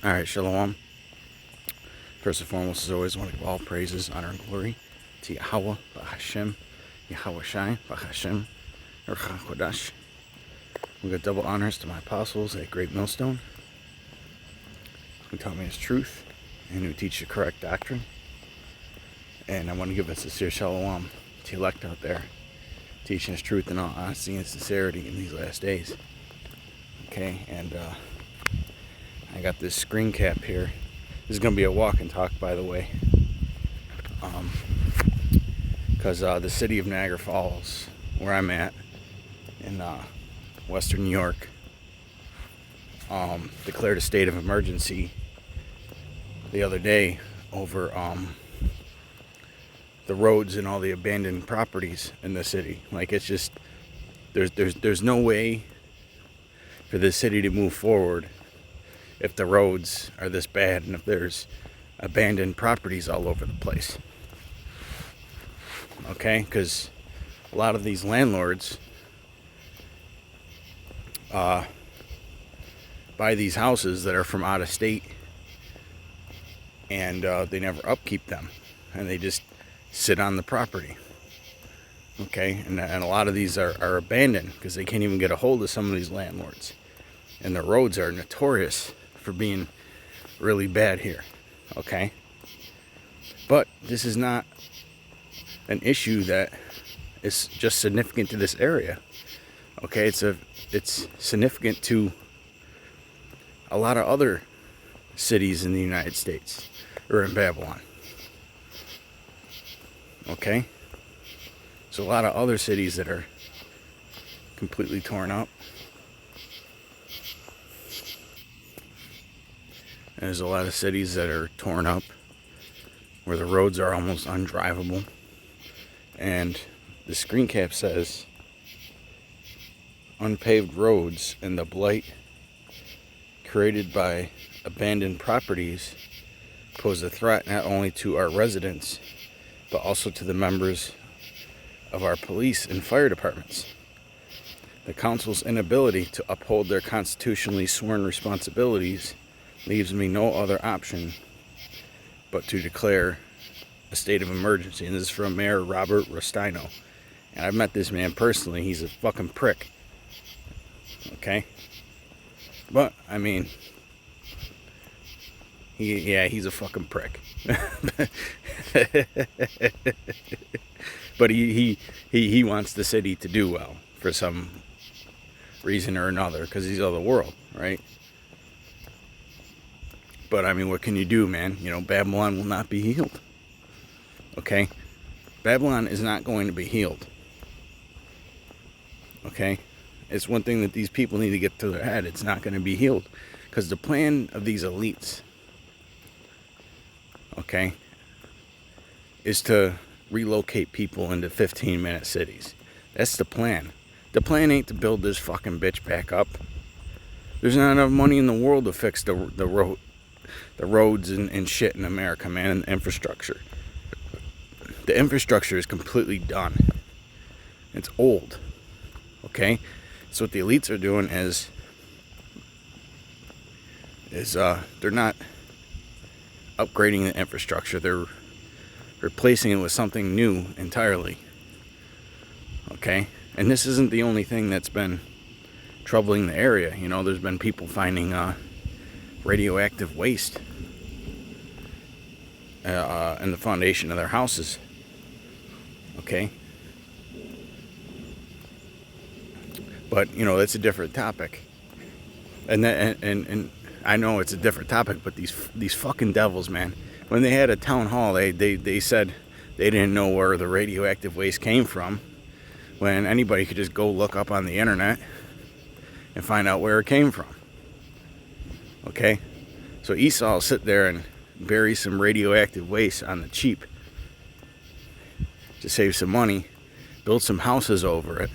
Alright, Shalom. First and foremost, as always, I want to give all praises, honor, and glory to Yahweh, Bahashem, Yahweh Shai, Bahashem, Ruach HaKodesh. We got double honors to my apostles at Great Millstone, who taught me his truth and who teach the correct doctrine. And I want to give a sincere shalom to elect out there, teaching his truth in all honesty and sincerity in these last days. Okay, and I got this screen cap here. This is going to be a walk and talk, by the way. Because the city of Niagara Falls, where I'm at, in western New York, declared a state of emergency the other day over the roads and all the abandoned properties in the city. Like, it's just, there's no way for the city to move forward if the roads are this bad and if there's abandoned properties all over the place. Okay, because a lot of these landlords buy these houses that are from out of state, and they never upkeep them, and they just sit on the property. Okay, and a lot of these are abandoned because they can't even get a hold of some of these landlords, and the roads are notorious for being really bad here. Okay, but this is not an issue that is just significant to this area. Okay, it's significant to a lot of other cities in the United States or in Babylon. Okay, so a lot of other cities that are completely torn up. There's a lot of cities that are torn up where the roads are almost undrivable. And the screen cap says, unpaved roads and the blight created by abandoned properties pose a threat not only to our residents, but also to the members of our police and fire departments. The council's inability to uphold their constitutionally sworn responsibilities leaves me no other option but to declare a state of emergency. And this is from Mayor Robert Rustino. And I've met this man personally. He's a fucking prick. Okay? But, I mean, he's a fucking prick. But he wants the city to do well for some reason or another, because he's of the world, right? But I mean, what can you do, man? You know, Babylon will not be healed. Okay? Babylon is not going to be healed. Okay? It's one thing that these people need to get to their head. It's not going to be healed. Because the plan of these elites, okay, is to relocate people into 15-minute cities. That's the plan. The plan ain't to build this fucking bitch back up. There's not enough money in the world to fix the roads and shit in America, man, and the infrastructure. The infrastructure is completely done. It's old. Okay? So what the elites are doing is they're not upgrading the infrastructure. They're replacing it with something new entirely. Okay? And this isn't the only thing that's been troubling the area. You know, there's been people finding radioactive waste in the foundation of their houses. Okay? But, you know, that's a different topic. And I know it's a different topic, but these fucking devils, man, when they had a town hall, they said they didn't know where the radioactive waste came from, when anybody could just go look up on the internet and find out where it came from. Okay? So Esau will sit there and bury some radioactive waste on the cheap to save some money, build some houses over it,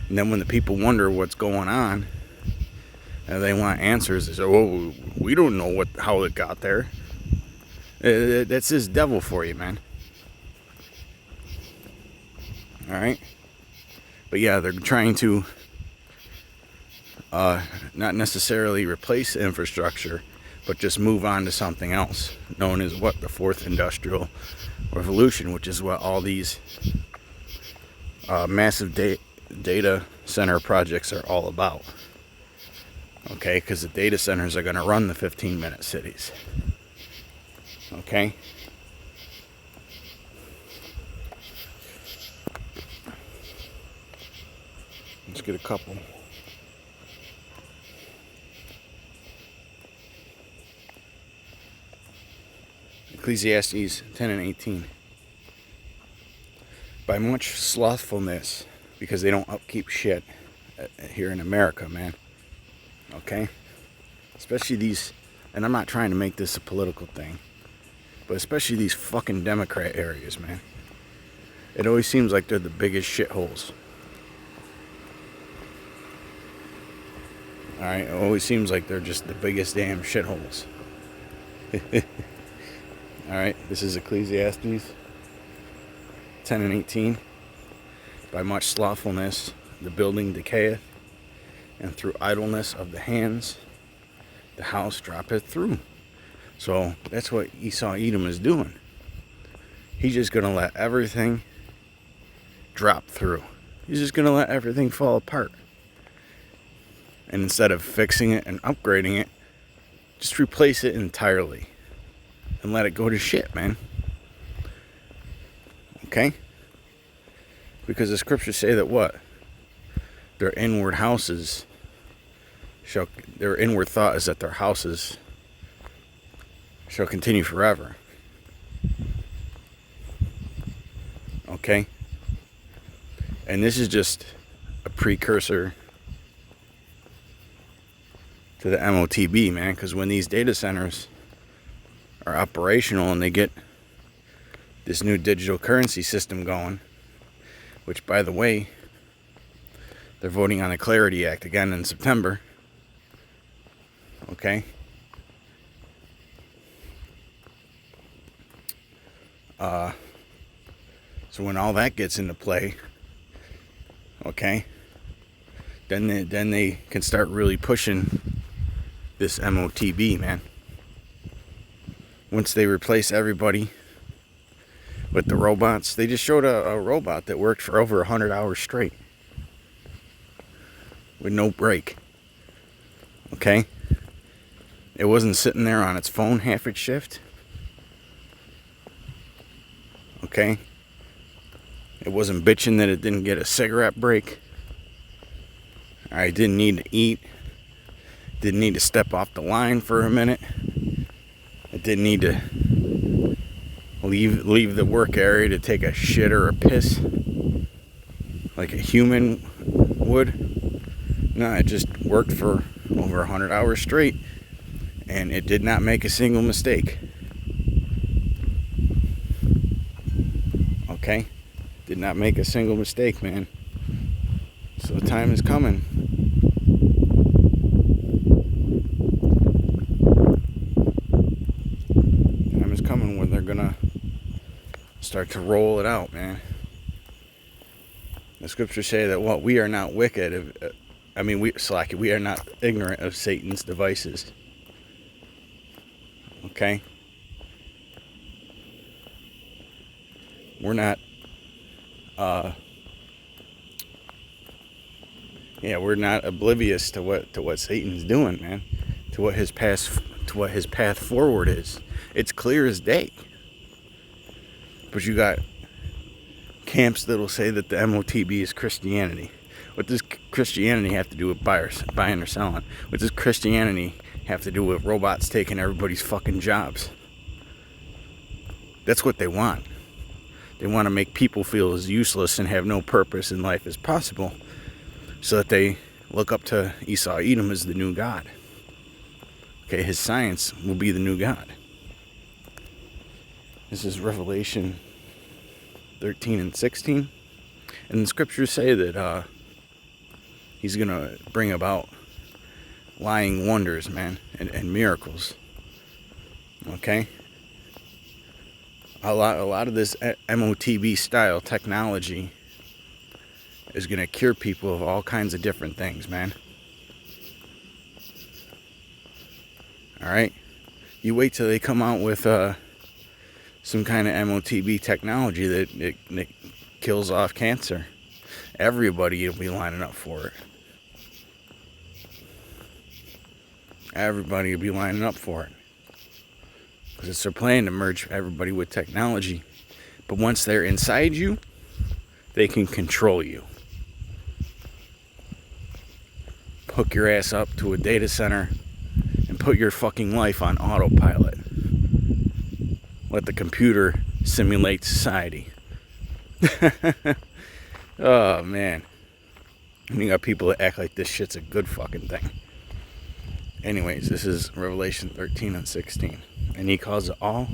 and then when the people wonder what's going on and they want answers, they say, "Oh, we don't know how it got there." That's this devil for you, man. All right? But yeah, they're trying to not necessarily replace infrastructure, but just move on to something else, known as what? The fourth industrial revolution, which is what all these massive data center projects are all about. Okay, because the data centers are going to run the 15-minute cities. Okay? Let's get a couple. Ecclesiastes 10 and 18. By much slothfulness, because they don't upkeep shit here in America, man. Okay? Especially these, and I'm not trying to make this a political thing, but especially these fucking Democrat areas, man. It always seems like they're the biggest shitholes. Alright? It always seems like they're just the biggest damn shitholes. Alright, this is Ecclesiastes 10 and 18. By much slothfulness the building decayeth, and through idleness of the hands the house droppeth through. So that's what Esau Edom is doing. He's just going to let everything drop through. He's just going to let everything fall apart. And instead of fixing it and upgrading it, just replace it entirely. And let it go to shit, man. Okay? Because the scriptures say that what? Their inward houses their inward thought is that their houses shall continue forever. Okay? And this is just a precursor to the MOTB, man, because when these data centers are operational and they get this new digital currency system going, which, by the way, they're voting on the Clarity Act again in September. Okay? So when all that gets into play, okay, then they can start really pushing this MOTB, man. Once they replace everybody with the robots. They just showed a robot that worked for over 100 hours straight with no break. Okay? It wasn't sitting there on its phone half its shift. Okay? It wasn't bitching that it didn't get a cigarette break. I didn't need to eat. Didn't need to step off the line for a minute. I didn't need to leave the work area to take a shit or a piss like a human would. No, it just worked for over 100 hours straight, and it did not make a single mistake. Okay? Did not make a single mistake, man. So the time is coming. Time is coming when they're gonna start to roll it out, man. The scriptures say that what? We are not wicked. We are not ignorant of Satan's devices. Okay? We're not we're not oblivious to what Satan's doing, man. To what his path forward is. It's clear as day. But you got camps that'll say that the MOTB is Christianity. What does Christianity have to do with buying or selling? What does Christianity have to do with robots taking everybody's fucking jobs? That's what they want. They want to make people feel as useless and have no purpose in life as possible, so that they look up to Esau Edom as the new God. Okay, his science will be the new God. This is Revelation 13 and 16. And the scriptures say that he's going to bring about lying wonders, man, and miracles. Okay? A lot of this MOTB style technology is going to cure people of all kinds of different things, man. All right, you wait till they come out with some kind of MOTB technology that kills off cancer. Everybody will be lining up for it. Everybody will be lining up for it. Because it's their plan to merge everybody with technology. But once they're inside you, they can control you. Hook your ass up to a data center and put your fucking life on autopilot. Let the computer simulate society. Oh, man. And you got people that act like this shit's a good fucking thing. Anyways, this is Revelation 13 and 16. And he calls it all,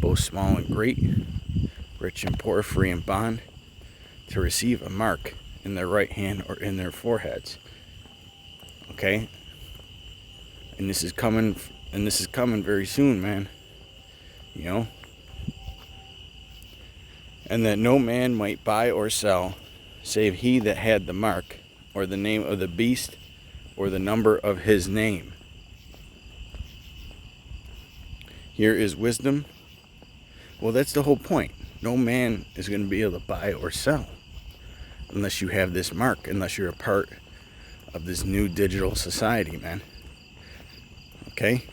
both small and great, rich and poor, free and bond, to receive a mark in their right hand or in their foreheads. Okay? And this is coming very soon, man. You know? And that no man might buy or sell, save he that had the mark, or the name of the beast, or the number of his name. Here is wisdom. Well, that's the whole point. No man is going to be able to buy or sell unless you have this mark, unless you're a part of this new digital society, man. Okay?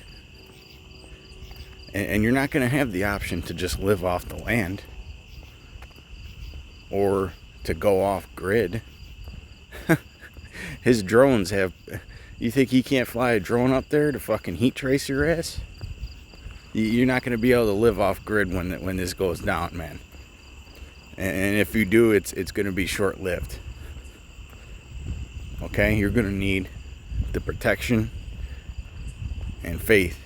And you're not going to have the option to just live off the land or to go off grid. His drones have... You think he can't fly a drone up there to fucking heat trace your ass? You're not going to be able to live off grid when this goes down, man. And if you do, it's going to be short-lived. Okay? You're going to need the protection and faith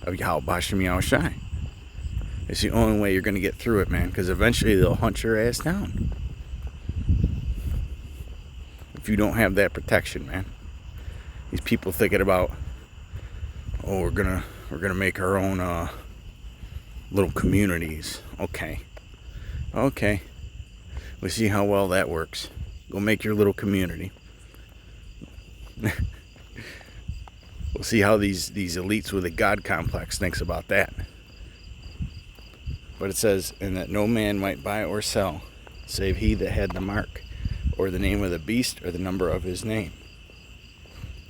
of Yahweh Bashem Yahushai. It's the only way you're going to get through it, man, because eventually they'll hunt your ass down. If you don't have that protection, man. These people thinking about, oh, we're gonna make our own little communities. Okay. We'll see how well that works. Go make your little community. We'll see how these elites with a God complex thinks about that. But it says, and that no man might buy or sell, save he that had the mark, or the name of the beast, or the number of his name.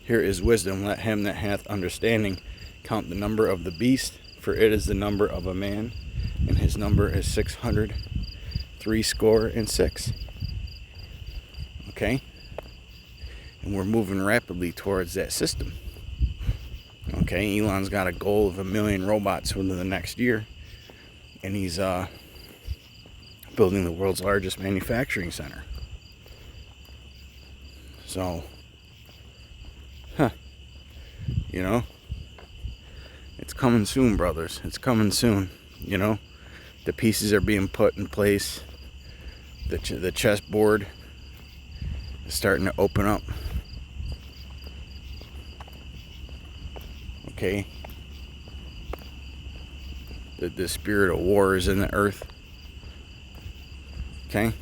Here is wisdom. Let him that hath understanding count the number of the beast, for it is the number of a man, and his number is 666. Okay? And we're moving rapidly towards that system. Okay, Elon's got a goal of 1 million robots within the next year. And he's building the world's largest manufacturing center. So, you know, it's coming soon, brothers. It's coming soon, you know. The pieces are being put in place. The chessboard is starting to open up. Okay. The spirit of war is in the earth. Okay.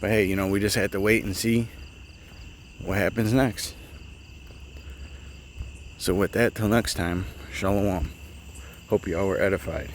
But hey, you know, we just have to wait and see what happens next. So with that, till next time, shalom. Hope you all were edified.